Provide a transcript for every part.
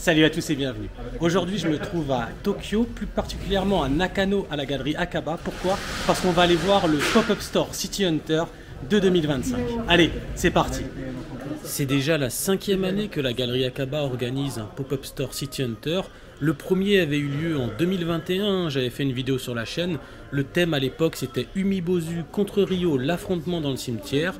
Salut à tous et bienvenue. Aujourd'hui, je me trouve à Tokyo, plus particulièrement à Nakano, à la galerie Akaba. Pourquoi? Parce qu'on va aller voir le pop-up store City Hunter de 2025. Allez, c'est parti. C'est déjà la 5e année que la galerie Akaba organise un pop-up store City Hunter. Le premier avait eu lieu en 2021, j'avais fait une vidéo sur la chaîne. Le thème à l'époque c'était Umibozu contre Ryo, l'affrontement dans le cimetière.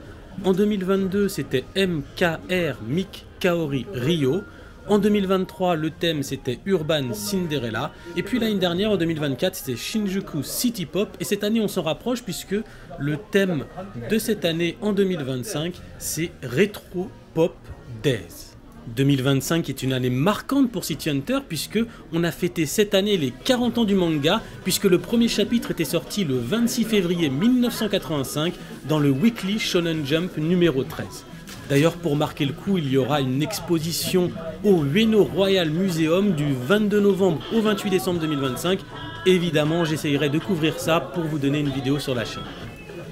En 2022 c'était MKR Mick Kaori Ryo. En 2023, le thème c'était Urban Cinderella. Et puis l'année dernière, en 2024, c'était Shinjuku City Pop. Et cette année, on s'en rapproche puisque le thème de cette année, en 2025, c'est Retro Pop Days. 2025 est une année marquante pour City Hunter puisque on a fêté cette année les 40 ans du manga, puisque le premier chapitre était sorti le 26 février 1985 dans le Weekly Shonen Jump numéro 13. D'ailleurs, pour marquer le coup, il y aura une exposition au Ueno Royal Museum du 22 novembre au 28 décembre 2025. Évidemment, j'essayerai de couvrir ça pour vous donner une vidéo sur la chaîne.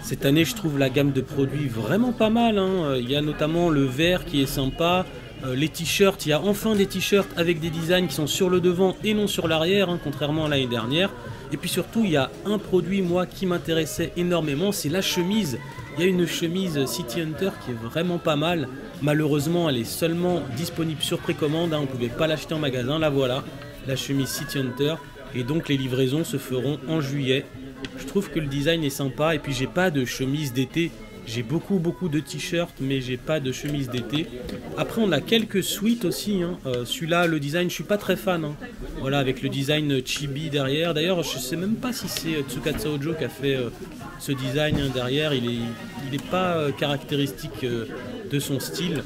Cette année, je trouve la gamme de produits vraiment pas mal, hein. Il y a notamment le vert qui est sympa, les t-shirts, il y a enfin des t-shirts avec des designs qui sont sur le devant et non sur l'arrière, hein, contrairement à l'année dernière. Et puis surtout, il y a un produit, moi, qui m'intéressait énormément, c'est la chemise. Il y a une chemise City Hunter qui est vraiment pas mal. Malheureusement, elle est seulement disponible sur précommande, hein, on ne pouvait pas l'acheter en magasin. La voilà, la chemise City Hunter. Et donc les livraisons se feront en juillet. Je trouve que le design est sympa. Et puis j'ai pas de chemise d'été. J'ai beaucoup de t-shirts, mais j'ai pas de chemise d'été. Après, on a quelques suites aussi, hein. Celui-là, le design, je suis pas très fan, hein. Voilà, avec le design chibi derrière. D'ailleurs, je sais même pas si c'est Tsukasa Ojo qui a fait ce design, hein, derrière. Il est pas caractéristique de son style.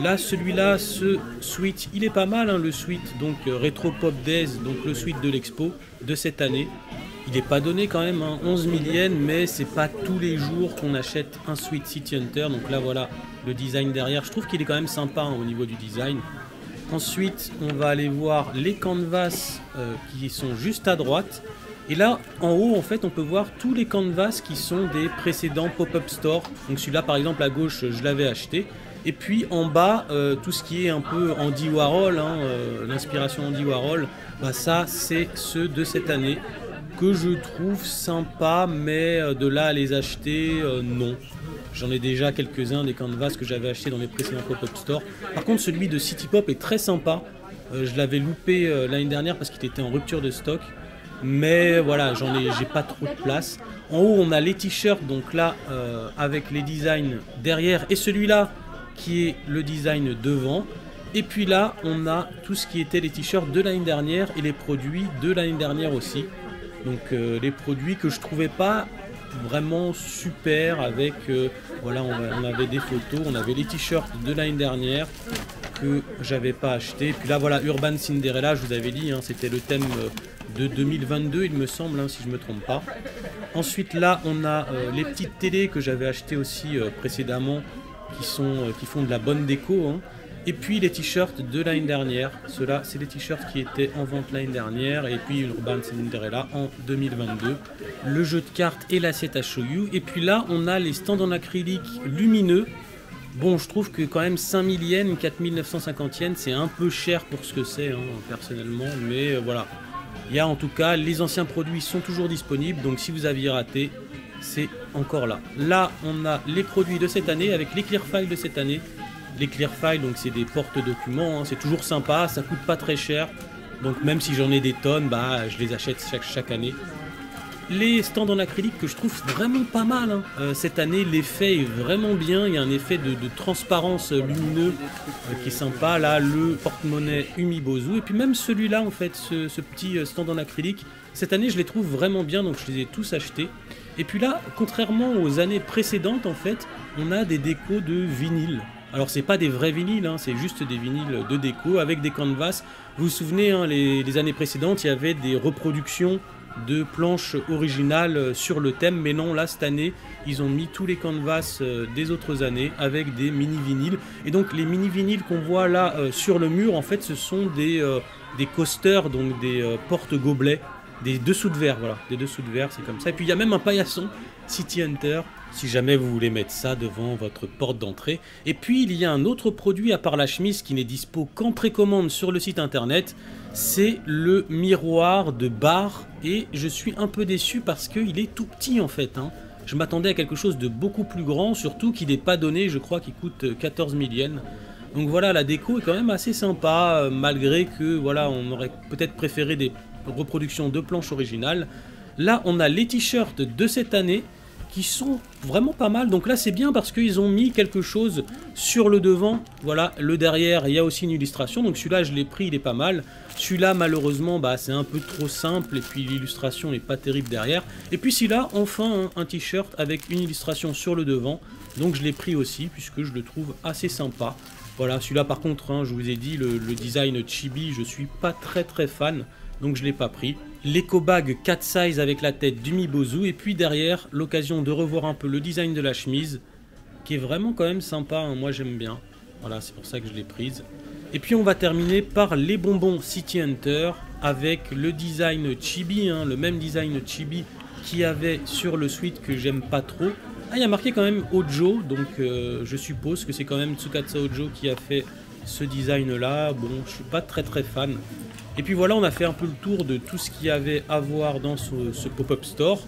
Là, celui-là, ce suite, il est pas mal, hein, le suite, donc Retro Pop Days, donc le suite de l'expo de cette année. Il n'est pas donné quand même, hein, 11 000 yens, mais c'est pas tous les jours qu'on achète un suite City Hunter. Donc là voilà, le design derrière, je trouve qu'il est quand même sympa, hein, au niveau du design. Ensuite, on va aller voir les canvas qui sont juste à droite. Et là, en haut, en fait, on peut voir tous les canvas qui sont des précédents pop-up store. Donc celui-là, par exemple, à gauche, je l'avais acheté. Et puis en bas, tout ce qui est un peu Andy Warhol, hein, l'inspiration Andy Warhol, bah ça, c'est ceux de cette année, que je trouve sympa, mais de là à les acheter, non. J'en ai déjà quelques-uns des canvas que j'avais acheté dans les précédents pop-up store. Par contre, celui de City Pop est très sympa. Je l'avais loupé l'année dernière parce qu'il était en rupture de stock. Mais voilà, j'ai pas trop de place. En haut, on a les t-shirts, donc là, avec les designs derrière. Et celui-là, qui est le design devant. Et puis là, on a tout ce qui était les t-shirts de l'année dernière et les produits de l'année dernière aussi. Donc les produits que je trouvais pas vraiment super avec, voilà, on avait des photos, on avait les t-shirts de l'année dernière que j'avais pas acheté. Et puis là voilà, Urban Cinderella, je vous avais dit, hein, c'était le thème de 2022 il me semble, hein, si je me trompe pas. Ensuite là on a les petites télés que j'avais achetées aussi précédemment qui font de la bonne déco, hein. Et puis les t-shirts de l'année dernière, ceux-là c'est les t-shirts qui étaient en vente l'année dernière, et puis Urban Cinderella en 2022, le jeu de cartes et l'assiette à shoyu. Et puis là on a les stands en acrylique lumineux. Bon, je trouve que quand même 5000 yens, 4950 yens, c'est un peu cher pour ce que c'est, hein, personnellement, mais voilà. Il y a en tout cas, les anciens produits sont toujours disponibles, donc si vous aviez raté, c'est encore là. Là on a les produits de cette année avec les clear files de cette année. Les clear files, donc c'est des porte-documents, hein, c'est toujours sympa, ça coûte pas très cher. Donc même si j'en ai des tonnes, bah je les achète chaque année. Les stands en acrylique que je trouve vraiment pas mal, hein. Cette année l'effet est vraiment bien, il y a un effet de transparence lumineux qui est sympa. Là le porte-monnaie Umibozu, et puis même celui-là en fait, ce petit stand en acrylique, cette année je les trouve vraiment bien, donc je les ai tous achetés. Et puis là, contrairement aux années précédentes en fait, on a des décos de vinyle. Alors c'est pas des vrais vinyles, hein, c'est juste des vinyles de déco avec des canvas. Vous vous souvenez, hein, les années précédentes, il y avait des reproductions de planches originales sur le thème, mais non, là cette année, ils ont mis tous les canvas des autres années avec des mini vinyles. Et donc les mini vinyles qu'on voit là sur le mur, en fait, ce sont des coasters, donc des porte-gobelets. des dessous de verre, voilà, des dessous de verre, c'est comme ça. Et puis il y a même un paillasson City Hunter, si jamais vous voulez mettre ça devant votre porte d'entrée. Et puis il y a un autre produit à part la chemise qui n'est dispo qu'en précommande sur le site internet, c'est le miroir de bar. Et je suis un peu déçu parce qu'il est tout petit en fait, hein. Je m'attendais à quelque chose de beaucoup plus grand, surtout qu'il n'est pas donné, je crois qu'il coûte 14 000 yens. Donc voilà, la déco est quand même assez sympa, malgré que voilà, on aurait peut-être préféré des reproductions de planches originales. Là, on a les t-shirts de cette année qui sont vraiment pas mal. Donc là, c'est bien parce qu'ils ont mis quelque chose sur le devant. Voilà, le derrière, il y a aussi une illustration. Donc celui-là, je l'ai pris, il est pas mal. Celui-là, malheureusement, bah, c'est un peu trop simple. Et puis l'illustration n'est pas terrible derrière. Et puis celui-là, enfin, un t-shirt avec une illustration sur le devant. Donc je l'ai pris aussi, puisque je le trouve assez sympa. Voilà, celui-là, par contre, hein, je vous ai dit, le design chibi, je suis pas très fan. Donc je ne l'ai pas pris. L'éco-bag 4 size avec la tête du Mibozu. Et puis derrière, l'occasion de revoir un peu le design de la chemise, qui est vraiment quand même sympa, hein. Moi j'aime bien. Voilà, c'est pour ça que je l'ai prise. Et puis on va terminer par les bonbons City Hunter, avec le design chibi, hein, le même design chibi qu'il y avait sur le sweat que j'aime pas trop. Ah, il y a marqué quand même Ojo, donc je suppose que c'est quand même Tsukasa Ojo qui a fait ce design là. Bon, je suis pas très fan. Et puis voilà, on a fait un peu le tour de tout ce qu'il y avait à voir dans ce pop-up store.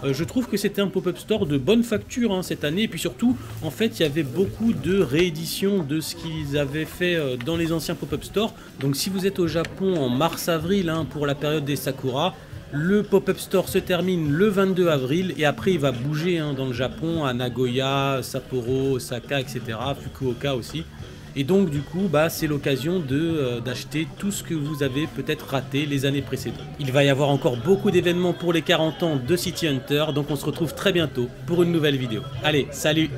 Je trouve que c'était un pop-up store de bonne facture, hein, cette année. Et puis surtout, en fait, il y avait beaucoup de rééditions de ce qu'ils avaient fait dans les anciens pop-up stores. Donc si vous êtes au Japon en mars-avril, hein, pour la période des Sakura, le pop-up store se termine le 22 avril. Et après, il va bouger, hein, dans le Japon, à Nagoya, Sapporo, Osaka, etc. Fukuoka aussi. Et donc du coup, bah, c'est l'occasion d'acheter tout ce que vous avez peut-être raté les années précédentes. Il va y avoir encore beaucoup d'événements pour les 40 ans de City Hunter, donc on se retrouve très bientôt pour une nouvelle vidéo. Allez, salut!